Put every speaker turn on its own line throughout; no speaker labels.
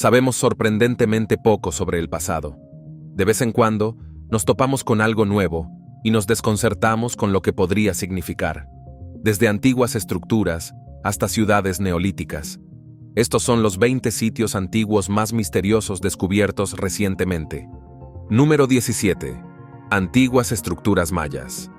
Sabemos sorprendentemente poco sobre el pasado. De vez en cuando, nos topamos con algo nuevo y nos desconcertamos con lo que podría significar. Desde antiguas estructuras hasta ciudades neolíticas. Estos son los 20 sitios antiguos más misteriosos descubiertos recientemente. Número 17. Antiguas estructuras mayas.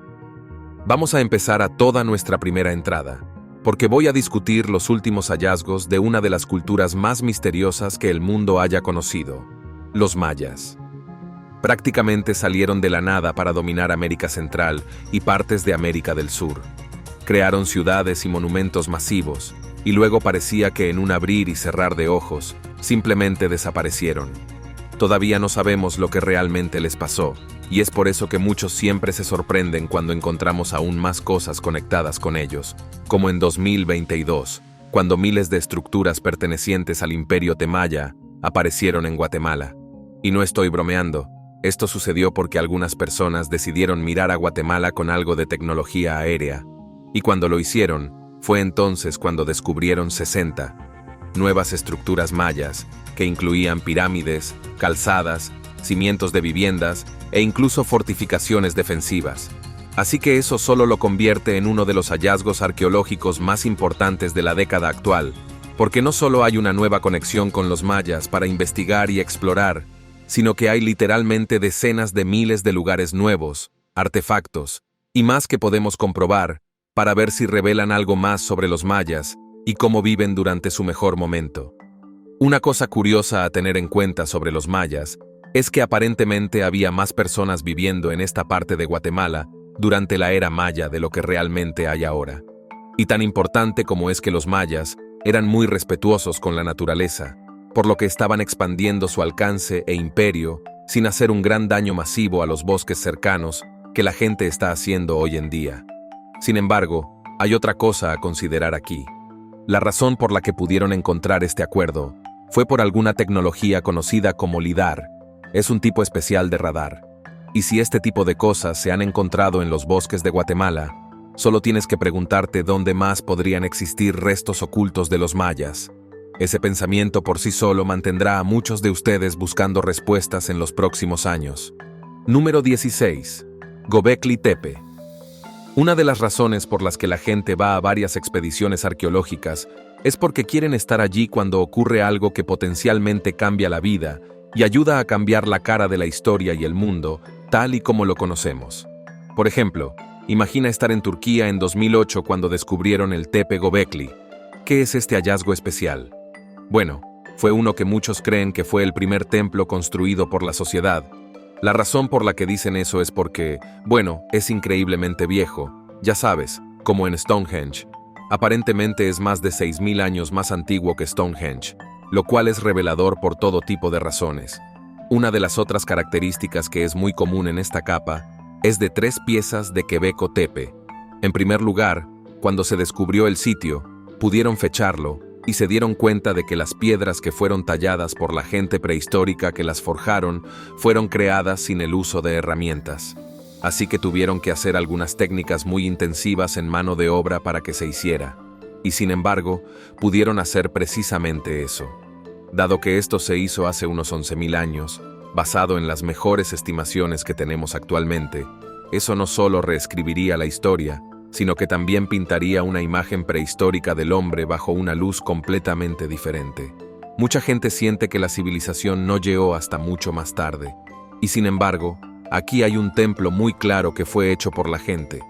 Vamos a empezar a toda nuestra primera entrada, porque voy a discutir los últimos hallazgos de una de las culturas más misteriosas que el mundo haya conocido, los mayas. Prácticamente salieron de la nada para dominar América Central y partes de América del Sur. Crearon ciudades y monumentos masivos, y luego parecía que en un abrir y cerrar de ojos, simplemente desaparecieron. Todavía no sabemos lo que realmente les pasó, y es por eso que muchos siempre se sorprenden cuando encontramos aún más cosas conectadas con ellos, como en 2022, cuando miles de estructuras pertenecientes al Imperio Temaya aparecieron en Guatemala. Y no estoy bromeando, esto sucedió porque algunas personas decidieron mirar a Guatemala con algo de tecnología aérea, y cuando lo hicieron, fue entonces cuando descubrieron 60 nuevas estructuras mayas, que incluían pirámides, calzadas, cimientos de viviendas e incluso fortificaciones defensivas. Así que eso solo lo convierte en uno de los hallazgos arqueológicos más importantes de la década actual, porque no solo hay una nueva conexión con los mayas para investigar y explorar, sino que hay literalmente decenas de miles de lugares nuevos, artefactos, y más que podemos comprobar, para ver si revelan algo más sobre los mayas y cómo viven durante su mejor momento. Una cosa curiosa a tener en cuenta sobre los mayas es que aparentemente había más personas viviendo en esta parte de Guatemala durante la era maya de lo que realmente hay ahora. Y tan importante como es que los mayas eran muy respetuosos con la naturaleza, por lo que estaban expandiendo su alcance e imperio sin hacer un gran daño masivo a los bosques cercanos que la gente está haciendo hoy en día. Sin embargo, hay otra cosa a considerar aquí. La razón por la que pudieron encontrar este acuerdo fue por alguna tecnología conocida como LIDAR. Es un tipo especial de radar. Y si este tipo de cosas se han encontrado en los bosques de Guatemala, solo tienes que preguntarte dónde más podrían existir restos ocultos de los mayas. Ese pensamiento por sí solo mantendrá a muchos de ustedes buscando respuestas en los próximos años. Número 16. Göbekli Tepe. Una de las razones por las que la gente va a varias expediciones arqueológicas es porque quieren estar allí cuando ocurre algo que potencialmente cambia la vida y ayuda a cambiar la cara de la historia y el mundo, tal y como lo conocemos. Por ejemplo, imagina estar en Turquía en 2008 cuando descubrieron el Tepe Göbekli. ¿Qué es este hallazgo especial? Bueno, fue uno que muchos creen que fue el primer templo construido por la sociedad. La razón por la que dicen eso es porque, bueno, es increíblemente viejo, ya sabes, como en Stonehenge. Aparentemente es más de 6.000 años más antiguo que Stonehenge, lo cual es revelador por todo tipo de razones. Una de las otras características que es muy común en esta capa es de 3 piezas de Göbekli Tepe. En primer lugar, cuando se descubrió el sitio, pudieron fecharlo y se dieron cuenta de que las piedras que fueron talladas por la gente prehistórica que las forjaron fueron creadas sin el uso de herramientas. Así que tuvieron que hacer algunas técnicas muy intensivas en mano de obra para que se hiciera. Y sin embargo, pudieron hacer precisamente eso. Dado que esto se hizo hace unos 11.000 años, basado en las mejores estimaciones que tenemos actualmente, eso no solo reescribiría la historia, sino que también pintaría una imagen prehistórica del hombre bajo una luz completamente diferente. Mucha gente siente que la civilización no llegó hasta mucho más tarde. Y sin embargo, aquí hay un templo muy claro que fue hecho por la gente.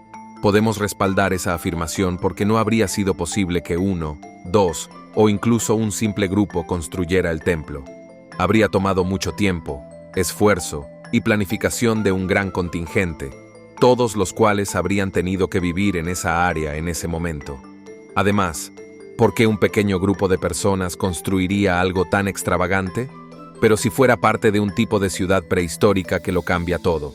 Podemos respaldar esa afirmación porque no habría sido posible que 1, 2 o incluso un simple grupo construyera el templo. Habría tomado mucho tiempo, esfuerzo y planificación de un gran contingente, todos los cuales habrían tenido que vivir en esa área en ese momento. Además, ¿por qué un pequeño grupo de personas construiría algo tan extravagante? Pero si fuera parte de un tipo de ciudad prehistórica que lo cambia todo.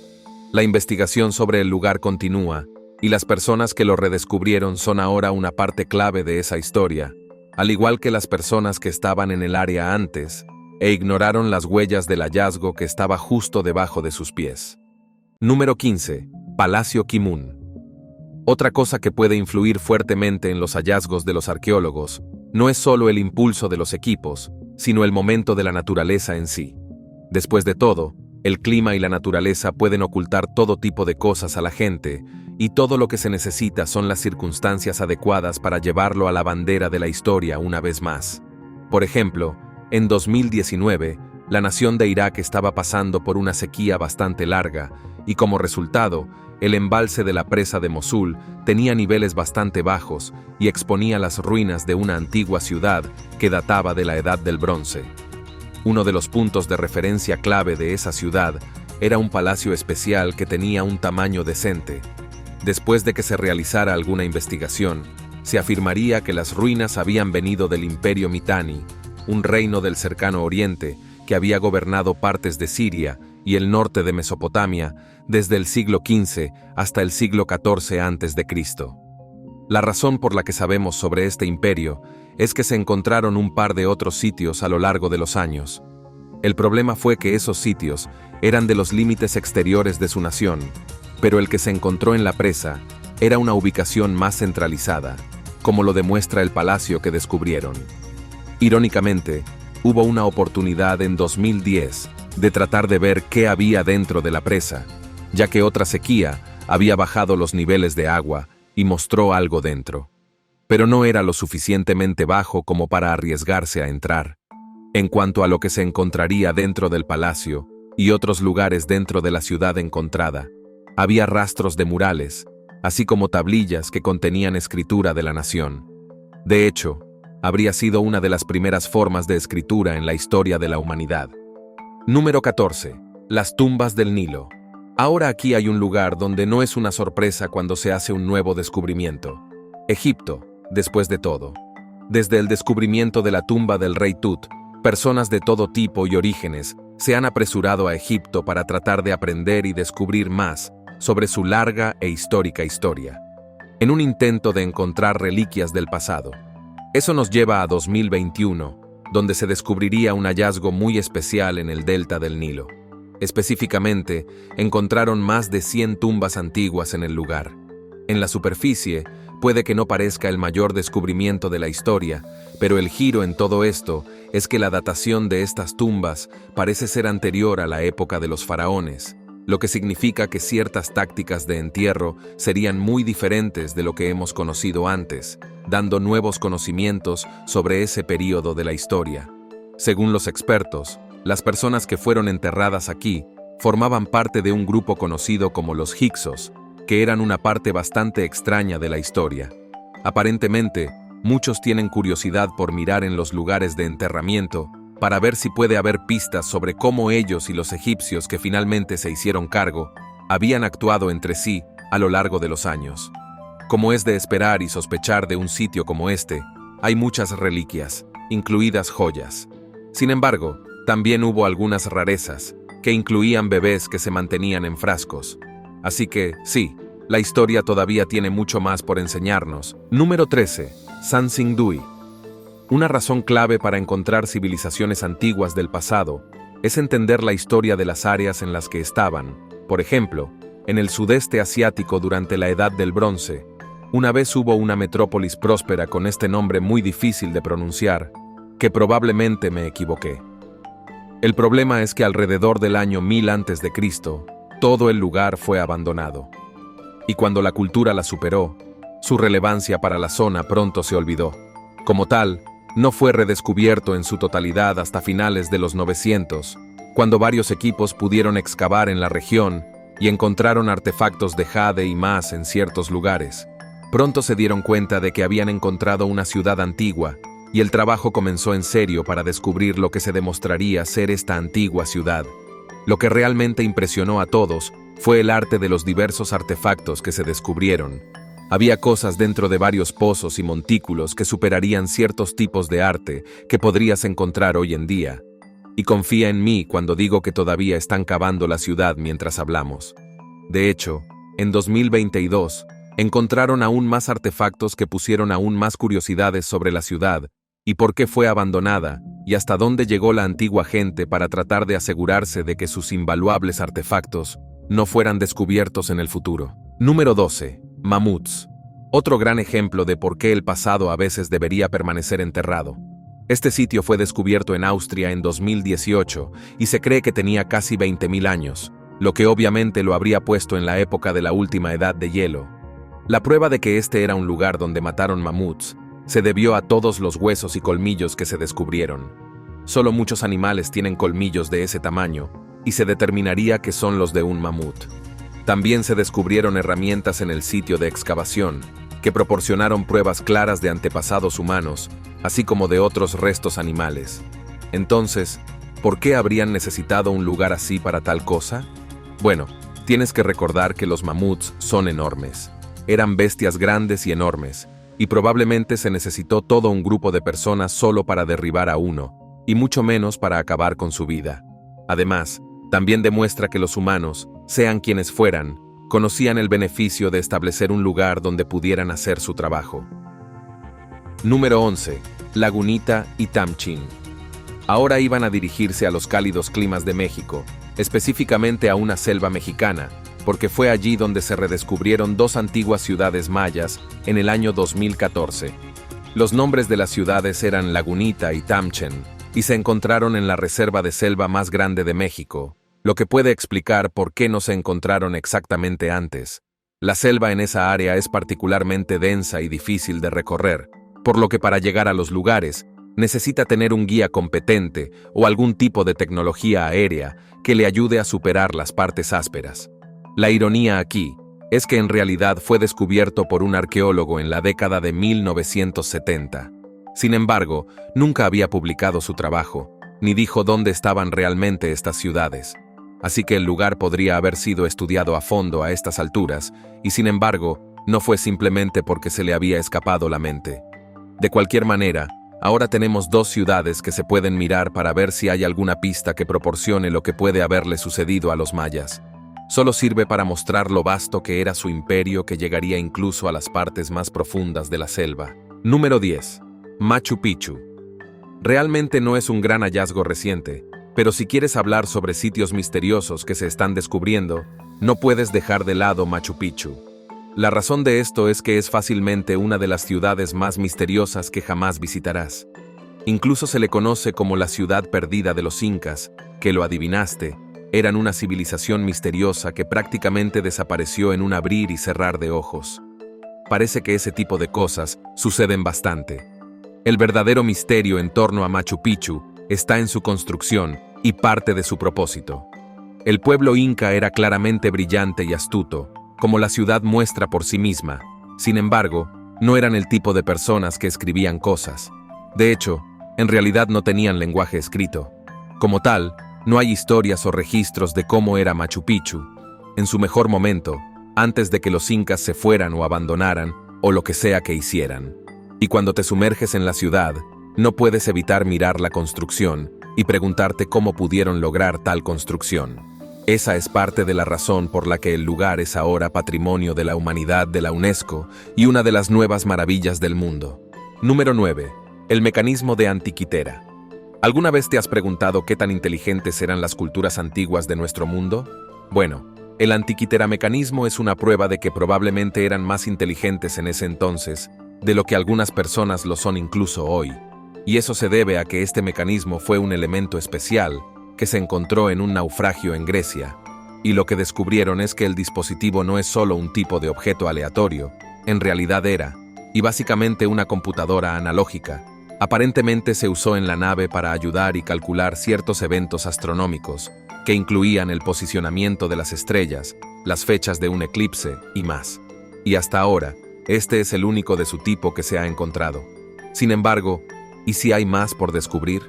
La investigación sobre el lugar continúa, y las personas que lo redescubrieron son ahora una parte clave de esa historia, al igual que las personas que estaban en el área antes, e ignoraron las huellas del hallazgo que estaba justo debajo de sus pies. Número 15. Palacio K'imun'. Otra cosa que puede influir fuertemente en los hallazgos de los arqueólogos no es solo el impulso de los equipos, sino el momento de la naturaleza en sí. Después de todo, el clima y la naturaleza pueden ocultar todo tipo de cosas a la gente, y todo lo que se necesita son las circunstancias adecuadas para llevarlo a la bandera de la historia una vez más. Por ejemplo, en 2019, la nación de Irak estaba pasando por una sequía bastante larga, y como resultado, el embalse de la presa de Mosul tenía niveles bastante bajos y exponía las ruinas de una antigua ciudad que databa de la Edad del Bronce. Uno de los puntos de referencia clave de esa ciudad era un palacio especial que tenía un tamaño decente. Después de que se realizara alguna investigación, se afirmaría que las ruinas habían venido del Imperio Mitanni, un reino del cercano Oriente que había gobernado partes de Siria y el norte de Mesopotamia desde el siglo XV hasta el siglo XIV a.C. La razón por la que sabemos sobre este imperio es que se encontraron un par de otros sitios a lo largo de los años. El problema fue que esos sitios eran de los límites exteriores de su nación, pero el que se encontró en la presa era una ubicación más centralizada, como lo demuestra el palacio que descubrieron. Irónicamente, hubo una oportunidad en 2010 de tratar de ver qué había dentro de la presa, ya que otra sequía había bajado los niveles de agua y mostró algo dentro. Pero no era lo suficientemente bajo como para arriesgarse a entrar. En cuanto a lo que se encontraría dentro del palacio y otros lugares dentro de la ciudad encontrada, había rastros de murales, así como tablillas que contenían escritura de la nación. De hecho, habría sido una de las primeras formas de escritura en la historia de la humanidad. Número 14. Las tumbas del Nilo. Ahora aquí hay un lugar donde no es una sorpresa cuando se hace un nuevo descubrimiento. Egipto, después de todo. Desde el descubrimiento de la tumba del rey Tut, personas de todo tipo y orígenes se han apresurado a Egipto para tratar de aprender y descubrir más sobre su larga e histórica historia, en un intento de encontrar reliquias del pasado. Eso nos lleva a 2021, donde se descubriría un hallazgo muy especial en el delta del Nilo. Específicamente, encontraron más de 100 tumbas antiguas en el lugar. En la superficie, puede que no parezca el mayor descubrimiento de la historia, pero el giro en todo esto es que la datación de estas tumbas parece ser anterior a la época de los faraones, lo que significa que ciertas tácticas de entierro serían muy diferentes de lo que hemos conocido antes, dando nuevos conocimientos sobre ese período de la historia. Según los expertos, las personas que fueron enterradas aquí formaban parte de un grupo conocido como los Hyksos, que eran una parte bastante extraña de la historia. Aparentemente, muchos tienen curiosidad por mirar en los lugares de enterramiento para ver si puede haber pistas sobre cómo ellos y los egipcios que finalmente se hicieron cargo habían actuado entre sí a lo largo de los años. Como es de esperar y sospechar de un sitio como este, hay muchas reliquias, incluidas joyas. Sin embargo, también hubo algunas rarezas, que incluían bebés que se mantenían en frascos. Así que, sí, la historia todavía tiene mucho más por enseñarnos. Número 13. San Singdui. Una razón clave para encontrar civilizaciones antiguas del pasado es entender la historia de las áreas en las que estaban. Por ejemplo, en el sudeste asiático durante la Edad del Bronce, una vez hubo una metrópolis próspera con este nombre muy difícil de pronunciar, que probablemente me equivoqué. El problema es que alrededor del año 1000 a.C., todo el lugar fue abandonado. Y cuando la cultura la superó, su relevancia para la zona pronto se olvidó. Como tal, no fue redescubierto en su totalidad hasta finales de los 900, cuando varios equipos pudieron excavar en la región y encontraron artefactos de jade y más en ciertos lugares. Pronto se dieron cuenta de que habían encontrado una ciudad antigua, y el trabajo comenzó en serio para descubrir lo que se demostraría ser esta antigua ciudad. Lo que realmente impresionó a todos fue el arte de los diversos artefactos que se descubrieron. Había cosas dentro de varios pozos y montículos que superarían ciertos tipos de arte que podrías encontrar hoy en día. Y confía en mí cuando digo que todavía están cavando la ciudad mientras hablamos. De hecho, en 2022, encontraron aún más artefactos que pusieron aún más curiosidades sobre la ciudad y por qué fue abandonada y hasta dónde llegó la antigua gente para tratar de asegurarse de que sus invaluables artefactos no fueran descubiertos en el futuro. Número 12. Mamuts. Otro gran ejemplo de por qué el pasado a veces debería permanecer enterrado. Este sitio fue descubierto en Austria en 2018 y se cree que tenía casi 20.000 años, lo que obviamente lo habría puesto en la época de la última edad de hielo. La prueba de que este era un lugar donde mataron mamuts se debió a todos los huesos y colmillos que se descubrieron. Solo muchos animales tienen colmillos de ese tamaño, y se determinaría que son los de un mamut. También se descubrieron herramientas en el sitio de excavación, que proporcionaron pruebas claras de antepasados humanos, así como de otros restos animales. Entonces, ¿por qué habrían necesitado un lugar así para tal cosa? Bueno, tienes que recordar que los mamuts son enormes. Eran bestias grandes y enormes, y probablemente se necesitó todo un grupo de personas solo para derribar a uno, y mucho menos para acabar con su vida. Además, también demuestra que los humanos, sean quienes fueran, conocían el beneficio de establecer un lugar donde pudieran hacer su trabajo. Número 11. Lagunita y Tamchín. Ahora iban a dirigirse a los cálidos climas de México, específicamente a una selva mexicana, porque fue allí donde se redescubrieron dos antiguas ciudades mayas en el año 2014. Los nombres de las ciudades eran Lagunita y Tamchen, y se encontraron en la reserva de selva más grande de México, lo que puede explicar por qué no se encontraron exactamente antes. La selva en esa área es particularmente densa y difícil de recorrer, por lo que para llegar a los lugares, necesita tener un guía competente o algún tipo de tecnología aérea que le ayude a superar las partes ásperas. La ironía aquí es que en realidad fue descubierto por un arqueólogo en la década de 1970. Sin embargo, nunca había publicado su trabajo, ni dijo dónde estaban realmente estas ciudades. Así que el lugar podría haber sido estudiado a fondo a estas alturas, y sin embargo, no fue simplemente porque se le había escapado la mente. De cualquier manera, ahora tenemos dos ciudades que se pueden mirar para ver si hay alguna pista que proporcione lo que puede haberle sucedido a los mayas. Solo sirve para mostrar lo vasto que era su imperio, que llegaría incluso a las partes más profundas de la selva. Número 10. Machu Picchu. Realmente no es un gran hallazgo reciente, pero si quieres hablar sobre sitios misteriosos que se están descubriendo, no puedes dejar de lado Machu Picchu. La razón de esto es que es fácilmente una de las ciudades más misteriosas que jamás visitarás. Incluso se le conoce como la ciudad perdida de los incas, que lo adivinaste, eran una civilización misteriosa que prácticamente desapareció en un abrir y cerrar de ojos. Parece que ese tipo de cosas suceden bastante. El verdadero misterio en torno a Machu Picchu está en su construcción y parte de su propósito. El pueblo inca era claramente brillante y astuto, como la ciudad muestra por sí misma. Sin embargo, no eran el tipo de personas que escribían cosas. De hecho, en realidad no tenían lenguaje escrito. Como tal, no hay historias o registros de cómo era Machu Picchu, en su mejor momento, antes de que los incas se fueran o abandonaran, o lo que sea que hicieran. Y cuando te sumerges en la ciudad, no puedes evitar mirar la construcción y preguntarte cómo pudieron lograr tal construcción. Esa es parte de la razón por la que el lugar es ahora Patrimonio de la Humanidad de la UNESCO y una de las nuevas maravillas del mundo. Número 9. El mecanismo de Antiquitera. ¿Alguna vez te has preguntado qué tan inteligentes eran las culturas antiguas de nuestro mundo? Bueno, el Antiquitera mecanismo es una prueba de que probablemente eran más inteligentes en ese entonces, de lo que algunas personas lo son incluso hoy. Y eso se debe a que este mecanismo fue un elemento especial que se encontró en un naufragio en Grecia. Y lo que descubrieron es que el dispositivo no es solo un tipo de objeto aleatorio, en realidad era, y básicamente una computadora analógica. Aparentemente se usó en la nave para ayudar y calcular ciertos eventos astronómicos, que incluían el posicionamiento de las estrellas, las fechas de un eclipse y más. Y hasta ahora, este es el único de su tipo que se ha encontrado. Sin embargo, ¿y si hay más por descubrir?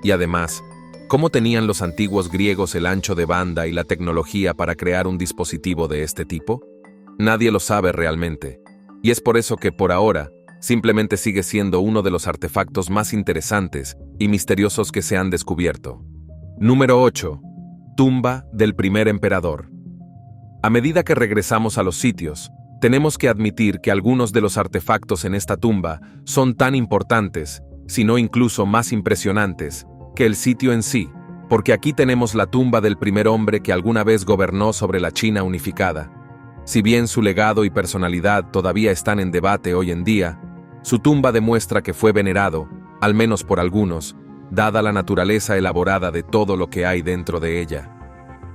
Y además, ¿cómo tenían los antiguos griegos el ancho de banda y la tecnología para crear un dispositivo de este tipo? Nadie lo sabe realmente. Y es por eso que, por ahora, simplemente sigue siendo uno de los artefactos más interesantes y misteriosos que se han descubierto. Número 8. Tumba del primer emperador. A medida que regresamos a los sitios, tenemos que admitir que algunos de los artefactos en esta tumba son tan importantes, si no incluso más impresionantes, que el sitio en sí, porque aquí tenemos la tumba del primer hombre que alguna vez gobernó sobre la China unificada. Si bien su legado y personalidad todavía están en debate hoy en día, su tumba demuestra que fue venerado, al menos por algunos, dada la naturaleza elaborada de todo lo que hay dentro de ella.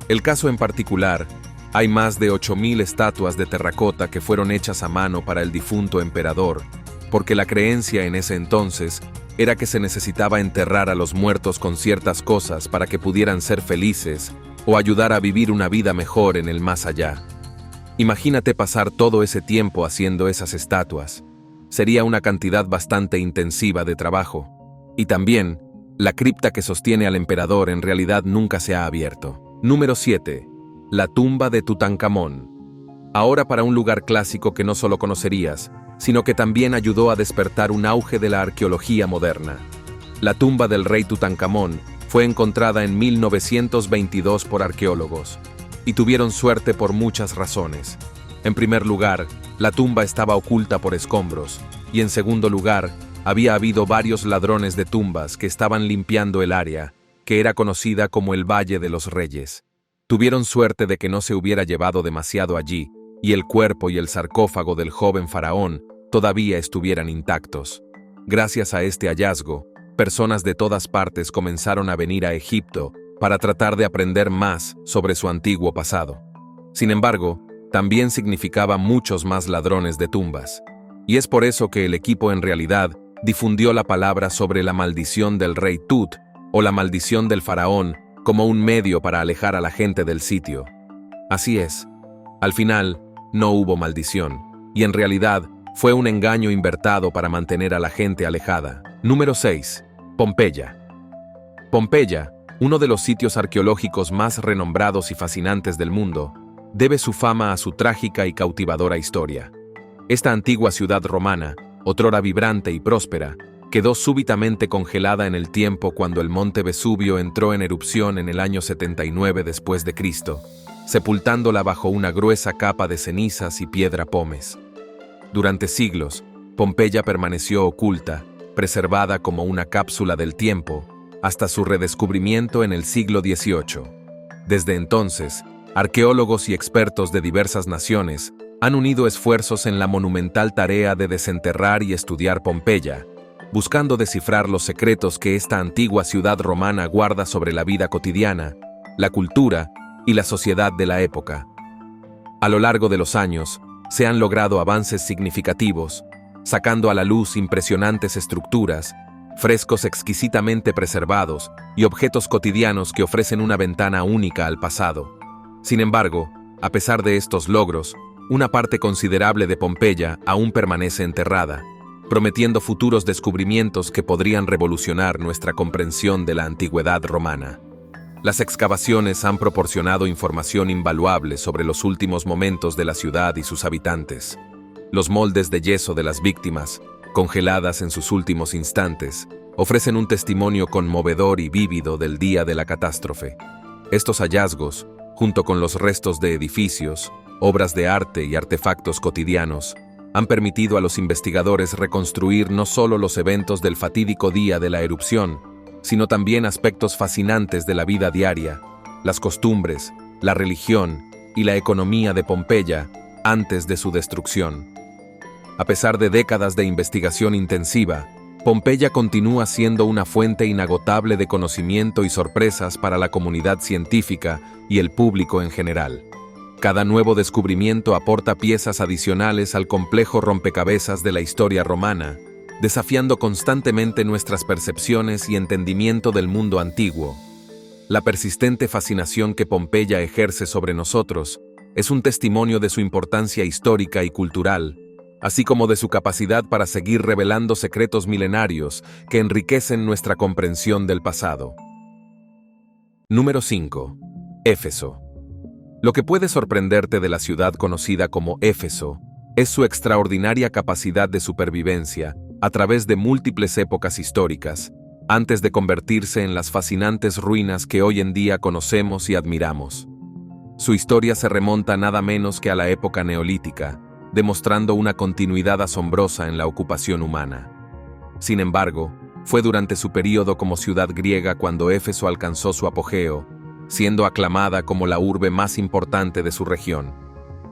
El caso en particular, hay más de 8.000 estatuas de terracota que fueron hechas a mano para el difunto emperador, porque la creencia en ese entonces era que se necesitaba enterrar a los muertos con ciertas cosas para que pudieran ser felices o ayudar a vivir una vida mejor en el más allá. Imagínate pasar todo ese tiempo haciendo esas estatuas. Sería una cantidad bastante intensiva de trabajo. Y también, la cripta que sostiene al emperador en realidad nunca se ha abierto. Número 7. La tumba de Tutankamón. Ahora para un lugar clásico que no solo conocerías, sino que también ayudó a despertar un auge de la arqueología moderna. La tumba del rey Tutankamón fue encontrada en 1922 por arqueólogos, y tuvieron suerte por muchas razones. En primer lugar, la tumba estaba oculta por escombros, y en segundo lugar, había habido varios ladrones de tumbas que estaban limpiando el área, que era conocida como el Valle de los Reyes. Tuvieron suerte de que no se hubiera llevado demasiado allí, y el cuerpo y el sarcófago del joven faraón todavía estuvieran intactos. Gracias a este hallazgo, personas de todas partes comenzaron a venir a Egipto para tratar de aprender más sobre su antiguo pasado. Sin embargo, también significaba muchos más ladrones de tumbas. Y es por eso que el equipo en realidad difundió la palabra sobre la maldición del rey Tut o la maldición del faraón como un medio para alejar a la gente del sitio. Así es. Al final, no hubo maldición, y en realidad fue un engaño inventado para mantener a la gente alejada. Número 6. Pompeya. Pompeya, uno de los sitios arqueológicos más renombrados y fascinantes del mundo, debe su fama a su trágica y cautivadora historia. Esta antigua ciudad romana, otrora vibrante y próspera, quedó súbitamente congelada en el tiempo cuando el monte Vesubio entró en erupción en el año 79 después de Cristo, sepultándola bajo una gruesa capa de cenizas y piedra pómez. Durante siglos, Pompeya permaneció oculta, preservada como una cápsula del tiempo, hasta su redescubrimiento en el siglo XVIII. Desde entonces, arqueólogos y expertos de diversas naciones han unido esfuerzos en la monumental tarea de desenterrar y estudiar Pompeya, buscando descifrar los secretos que esta antigua ciudad romana guarda sobre la vida cotidiana, la cultura y la sociedad de la época. A lo largo de los años, se han logrado avances significativos, sacando a la luz impresionantes estructuras, frescos exquisitamente preservados y objetos cotidianos que ofrecen una ventana única al pasado. Sin embargo, a pesar de estos logros, una parte considerable de Pompeya aún permanece enterrada, prometiendo futuros descubrimientos que podrían revolucionar nuestra comprensión de la antigüedad romana. Las excavaciones han proporcionado información invaluable sobre los últimos momentos de la ciudad y sus habitantes. Los moldes de yeso de las víctimas, congeladas en sus últimos instantes, ofrecen un testimonio conmovedor y vívido del día de la catástrofe. Estos hallazgos, junto con los restos de edificios, obras de arte y artefactos cotidianos, han permitido a los investigadores reconstruir no solo los eventos del fatídico día de la erupción, sino también aspectos fascinantes de la vida diaria, las costumbres, la religión y la economía de Pompeya antes de su destrucción. A pesar de décadas de investigación intensiva, Pompeya continúa siendo una fuente inagotable de conocimiento y sorpresas para la comunidad científica y el público en general. Cada nuevo descubrimiento aporta piezas adicionales al complejo rompecabezas de la historia romana, desafiando constantemente nuestras percepciones y entendimiento del mundo antiguo. La persistente fascinación que Pompeya ejerce sobre nosotros es un testimonio de su importancia histórica y cultural, así como de su capacidad para seguir revelando secretos milenarios que enriquecen nuestra comprensión del pasado. Número 5. Éfeso. Lo que puede sorprenderte de la ciudad conocida como Éfeso es su extraordinaria capacidad de supervivencia a través de múltiples épocas históricas, antes de convertirse en las fascinantes ruinas que hoy en día conocemos y admiramos. Su historia se remonta nada menos que a la época neolítica, demostrando una continuidad asombrosa en la ocupación humana. Sin embargo, fue durante su período como ciudad griega cuando Éfeso alcanzó su apogeo, siendo aclamada como la urbe más importante de su región.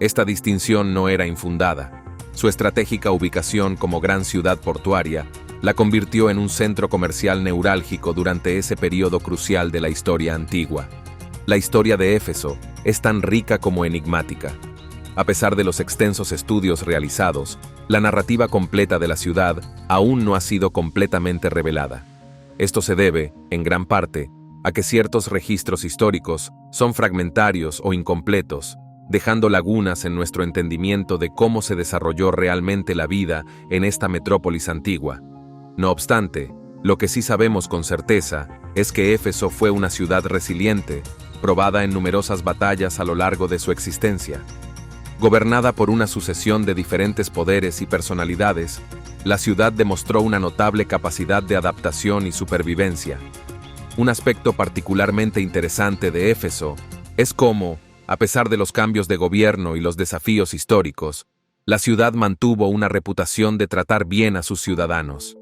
Esta distinción no era infundada. Su estratégica ubicación como gran ciudad portuaria la convirtió en un centro comercial neurálgico durante ese periodo crucial de la historia antigua. La historia de Éfeso es tan rica como enigmática. A pesar de los extensos estudios realizados, la narrativa completa de la ciudad aún no ha sido completamente revelada. Esto se debe, en gran parte, a que ciertos registros históricos son fragmentarios o incompletos, dejando lagunas en nuestro entendimiento de cómo se desarrolló realmente la vida en esta metrópolis antigua. No obstante, lo que sí sabemos con certeza es que Éfeso fue una ciudad resiliente, probada en numerosas batallas a lo largo de su existencia. Gobernada por una sucesión de diferentes poderes y personalidades, la ciudad demostró una notable capacidad de adaptación y supervivencia. Un aspecto particularmente interesante de Éfeso es cómo, a pesar de los cambios de gobierno y los desafíos históricos, la ciudad mantuvo una reputación de tratar bien a sus ciudadanos.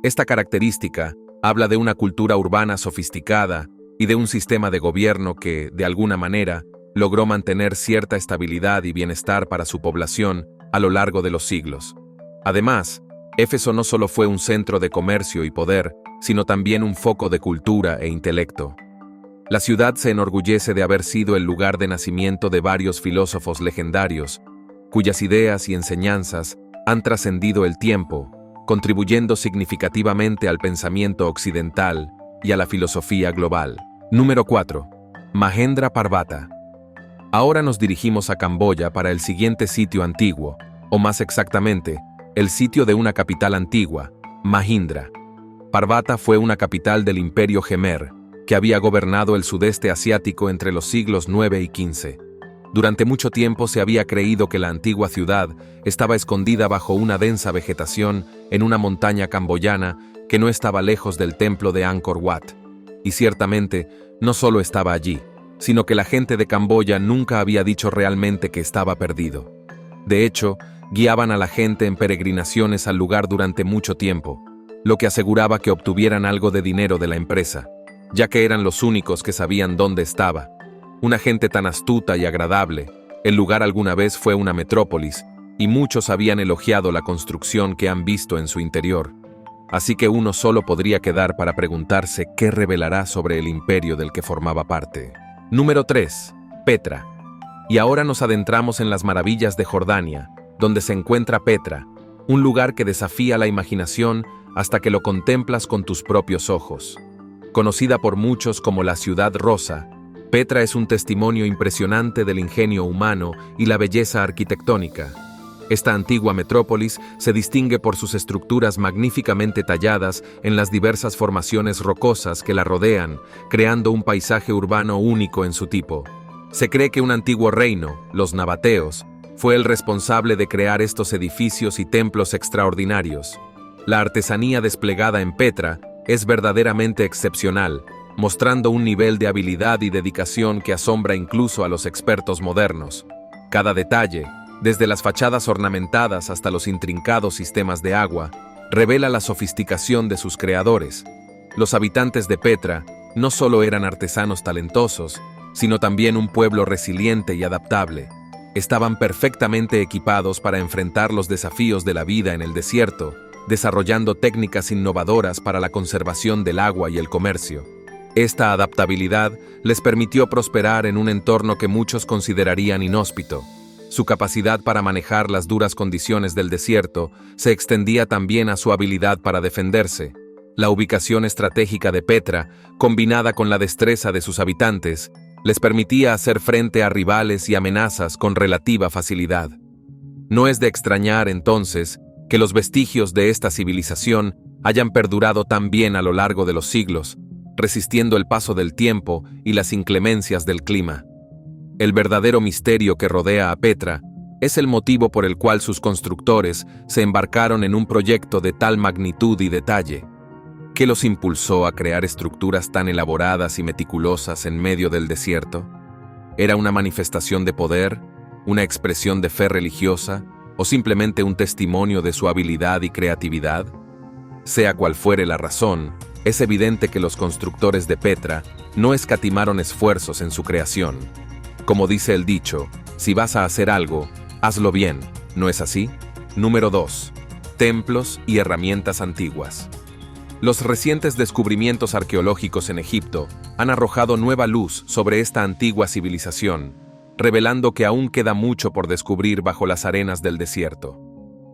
Esta característica habla de una cultura urbana sofisticada y de un sistema de gobierno que, de alguna manera, logró mantener cierta estabilidad y bienestar para su población a lo largo de los siglos. Además, Éfeso no solo fue un centro de comercio y poder, sino también un foco de cultura e intelecto. La ciudad se enorgullece de haber sido el lugar de nacimiento de varios filósofos legendarios, cuyas ideas y enseñanzas han trascendido el tiempo, contribuyendo significativamente al pensamiento occidental y a la filosofía global. Número 4. Mahendra Parvata. Ahora nos dirigimos a Camboya para el siguiente sitio antiguo, o más exactamente, el sitio de una capital antigua, Mahindra. Parvata fue una capital del Imperio Jemer, que había gobernado el sudeste asiático entre los siglos IX y XV. Durante mucho tiempo se había creído que la antigua ciudad estaba escondida bajo una densa vegetación en una montaña camboyana que no estaba lejos del templo de Angkor Wat. Y ciertamente, no solo estaba allí, sino que la gente de Camboya nunca había dicho realmente que estaba perdido. De hecho, guiaban a la gente en peregrinaciones al lugar durante mucho tiempo, lo que aseguraba que obtuvieran algo de dinero de la empresa, ya que eran los únicos que sabían dónde estaba. Una gente tan astuta y agradable, el lugar alguna vez fue una metrópolis, y muchos habían elogiado la construcción que han visto en su interior. Así que uno solo podría quedar para preguntarse qué revelará sobre el imperio del que formaba parte. Número 3. Petra. Y ahora nos adentramos en las maravillas de Jordania, donde se encuentra Petra, un lugar que desafía la imaginación hasta que lo contemplas con tus propios ojos. Conocida por muchos como la Ciudad Rosa, Petra es un testimonio impresionante del ingenio humano y la belleza arquitectónica. Esta antigua metrópolis se distingue por sus estructuras magníficamente talladas en las diversas formaciones rocosas que la rodean, creando un paisaje urbano único en su tipo. Se cree que un antiguo reino, los nabateos, fue el responsable de crear estos edificios y templos extraordinarios. La artesanía desplegada en Petra es verdaderamente excepcional, mostrando un nivel de habilidad y dedicación que asombra incluso a los expertos modernos. Cada detalle, desde las fachadas ornamentadas hasta los intrincados sistemas de agua, revela la sofisticación de sus creadores. Los habitantes de Petra no solo eran artesanos talentosos, sino también un pueblo resiliente y adaptable. Estaban perfectamente equipados para enfrentar los desafíos de la vida en el desierto, desarrollando técnicas innovadoras para la conservación del agua y el comercio. Esta adaptabilidad les permitió prosperar en un entorno que muchos considerarían inhóspito. Su capacidad para manejar las duras condiciones del desierto se extendía también a su habilidad para defenderse. La ubicación estratégica de Petra, combinada con la destreza de sus habitantes, les permitía hacer frente a rivales y amenazas con relativa facilidad. No es de extrañar, entonces, que los vestigios de esta civilización hayan perdurado tan bien a lo largo de los siglos, resistiendo el paso del tiempo y las inclemencias del clima. El verdadero misterio que rodea a Petra es el motivo por el cual sus constructores se embarcaron en un proyecto de tal magnitud y detalle. ¿Qué los impulsó a crear estructuras tan elaboradas y meticulosas en medio del desierto? ¿Era una manifestación de poder, una expresión de fe religiosa o simplemente un testimonio de su habilidad y creatividad? Sea cual fuere la razón, es evidente que los constructores de Petra no escatimaron esfuerzos en su creación. Como dice el dicho, si vas a hacer algo, hazlo bien, ¿no es así? Número 2. templos y herramientas antiguas. Los recientes descubrimientos arqueológicos en Egipto han arrojado nueva luz sobre esta antigua civilización, revelando que aún queda mucho por descubrir bajo las arenas del desierto.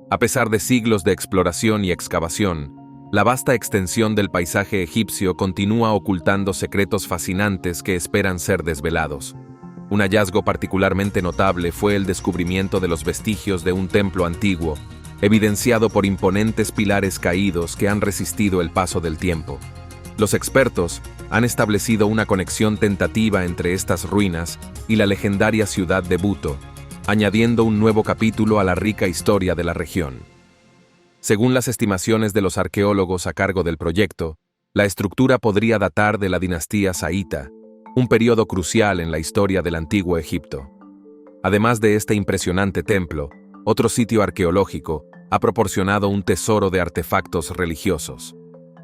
A pesar de siglos de exploración y excavación, la vasta extensión del paisaje egipcio continúa ocultando secretos fascinantes que esperan ser desvelados. Un hallazgo particularmente notable fue el descubrimiento de los vestigios de un templo antiguo, evidenciado por imponentes pilares caídos que han resistido el paso del tiempo. Los expertos han establecido una conexión tentativa entre estas ruinas y la legendaria ciudad de Buto, añadiendo un nuevo capítulo a la rica historia de la región. Según las estimaciones de los arqueólogos a cargo del proyecto, la estructura podría datar de la dinastía Saíta, un periodo crucial en la historia del antiguo Egipto. Además de este impresionante templo, otro sitio arqueológico ha proporcionado un tesoro de artefactos religiosos.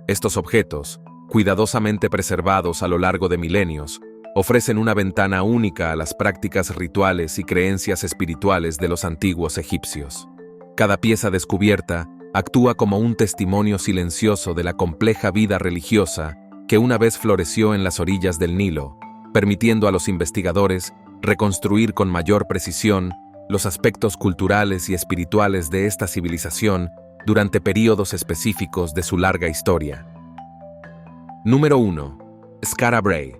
Estos objetos, cuidadosamente preservados a lo largo de milenios, ofrecen una ventana única a las prácticas rituales y creencias espirituales de los antiguos egipcios. Cada pieza descubierta actúa como un testimonio silencioso de la compleja vida religiosa que una vez floreció en las orillas del Nilo, permitiendo a los investigadores reconstruir con mayor precisión los aspectos culturales y espirituales de esta civilización durante períodos específicos de su larga historia. Número 1. Skara Brae.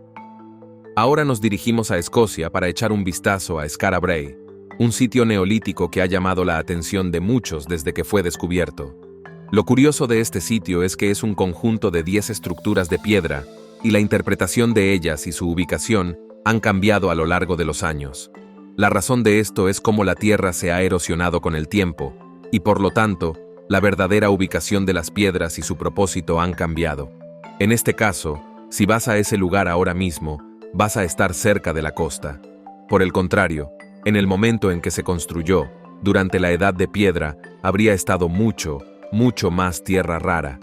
Ahora nos dirigimos a Escocia para echar un vistazo a Skara Brae, un sitio neolítico que ha llamado la atención de muchos desde que fue descubierto. Lo curioso de este sitio es que es un conjunto de 10 estructuras de piedra, y la interpretación de ellas y su ubicación han cambiado a lo largo de los años. La razón de esto es cómo la tierra se ha erosionado con el tiempo, y por lo tanto, la verdadera ubicación de las piedras y su propósito han cambiado. En este caso, si vas a ese lugar ahora mismo, vas a estar cerca de la costa. Por el contrario, en el momento en que se construyó, durante la Edad de Piedra, habría estado mucho más tierra rara.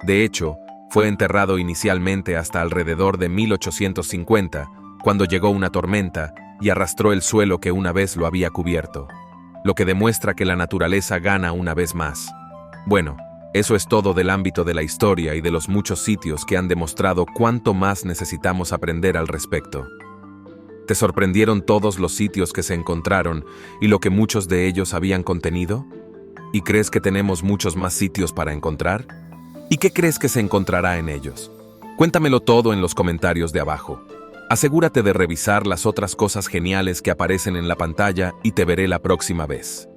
De hecho, fue enterrado inicialmente hasta alrededor de 1850, cuando llegó una tormenta y arrastró el suelo que una vez lo había cubierto, lo que demuestra que la naturaleza gana una vez más. Bueno, eso es todo del ámbito de la historia y de los muchos sitios que han demostrado cuánto más necesitamos aprender al respecto. ¿Te sorprendieron todos los sitios que se encontraron y lo que muchos de ellos habían contenido? ¿Y crees que tenemos muchos más sitios para encontrar? ¿Y qué crees que se encontrará en ellos? Cuéntamelo todo en los comentarios de abajo. Asegúrate de revisar las otras cosas geniales que aparecen en la pantalla y te veré la próxima vez.